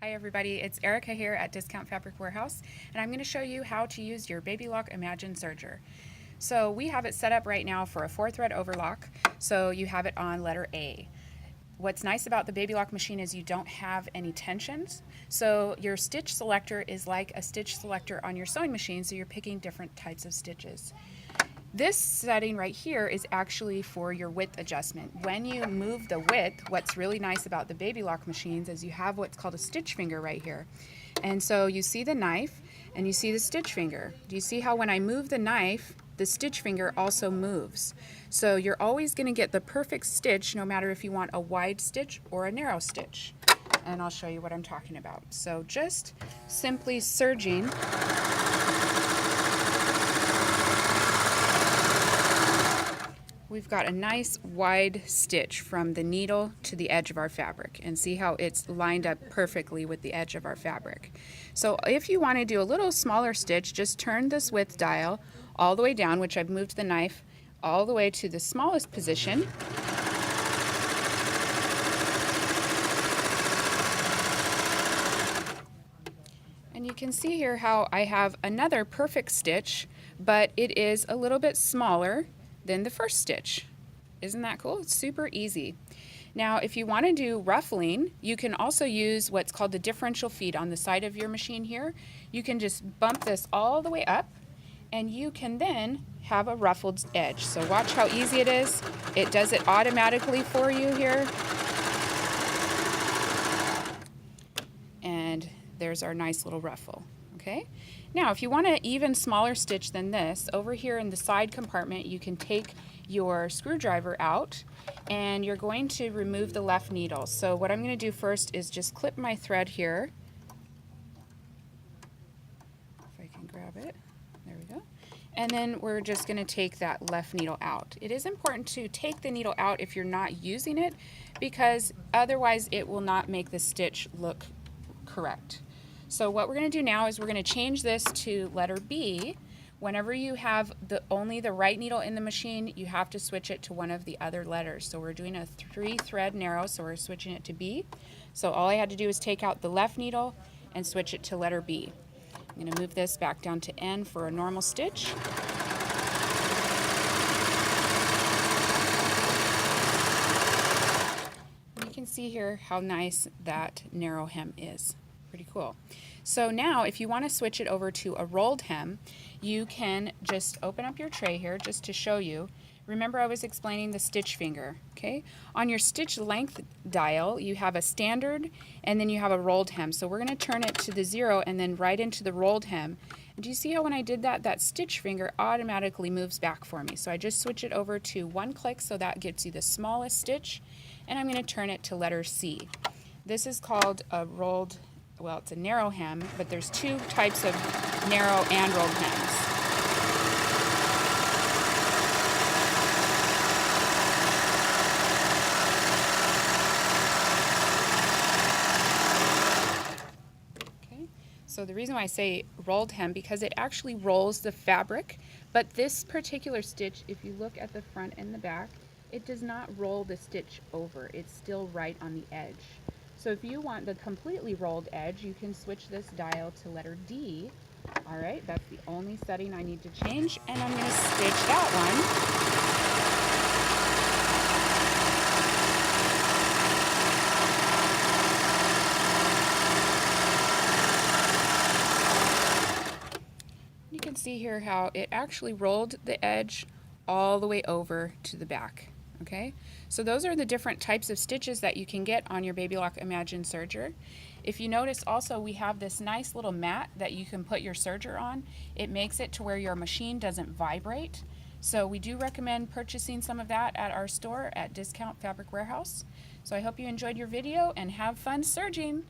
Hi everybody, it's Erika here at Discount Fabric Warehouse, and I'm going to show you how to use your Baby Lock Imagine Serger. So we have it set up right now for a 4-thread overlock, so you have it on letter A. What's nice about the Baby Lock machine is you don't have any tensions, so your stitch selector is like a stitch selector on your sewing machine, so you're picking different types of stitches. This setting right here is actually for your width adjustment. When you move the width, what's really nice about the Baby Lock machines is you have what's called a stitch finger right here. And so you see the knife and you see the stitch finger. Do you see how when I move the knife, the stitch finger also moves? So you're always going to get the perfect stitch no matter if you want a wide stitch or a narrow stitch. And I'll show you what I'm talking about. So just simply serging. We've got a nice wide stitch from the needle to the edge of our fabric, and see how it's lined up perfectly with the edge of our fabric. So if you want to do a little smaller stitch, just turn this width dial all the way down, which I've moved the knife all the way to the smallest position. And you can see here how I have another perfect stitch, but it is a little bit smaller than the first stitch. Isn't that cool? It's super easy. Now, if you want to do ruffling, you can also use what's called the differential feed on the side of your machine here. You can just bump this all the way up, and you can then have a ruffled edge. So watch how easy it is. It does it automatically for you here. And there's our nice little ruffle. Okay. Now, if you want an even smaller stitch than this, over here in the side compartment, you can take your screwdriver out and you're going to remove the left needle. So what I'm going to do first is just clip my thread here. If I can grab it. There we go. And then we're just going to take that left needle out. It is important to take the needle out if you're not using it, because otherwise it will not make the stitch look correct. So what we're going to do now is we're going to change this to letter B. Whenever you have only the right needle in the machine, you have to switch it to one of the other letters. So we're doing a 3-thread narrow, so we're switching it to B. So all I had to do is take out the left needle and switch it to letter B. I'm going to move this back down to N for a normal stitch. You can see here how nice that narrow hem is. Pretty cool. So now if you want to switch it over to a rolled hem, you can just open up your tray here just to show you. Remember I was explaining the stitch finger, okay? On your stitch length dial, you have a standard and then you have a rolled hem. So we're going to turn it to the 0 and then right into the rolled hem. And do you see how when I did that, that stitch finger automatically moves back for me? So I just switch it over to one click, so that gets you the smallest stitch, and I'm going to turn it to letter C. This is called a rolled, well, it's a narrow hem, but there's two types of narrow and rolled hems. Okay, so the reason why I say rolled hem, because it actually rolls the fabric, but this particular stitch, if you look at the front and the back, it does not roll the stitch over. It's still right on the edge. So if you want the completely rolled edge, you can switch this dial to letter D. All right, that's the only setting I need to change, and I'm going to stitch that one. You can see here how it actually rolled the edge all the way over to the back. Okay, so those are the different types of stitches that you can get on your Baby Lock Imagine Serger. If you notice also, we have this nice little mat that you can put your serger on. It makes it to where your machine doesn't vibrate. So we do recommend purchasing some of that at our store at Discount Fabric Warehouse. So I hope you enjoyed your video and have fun serging.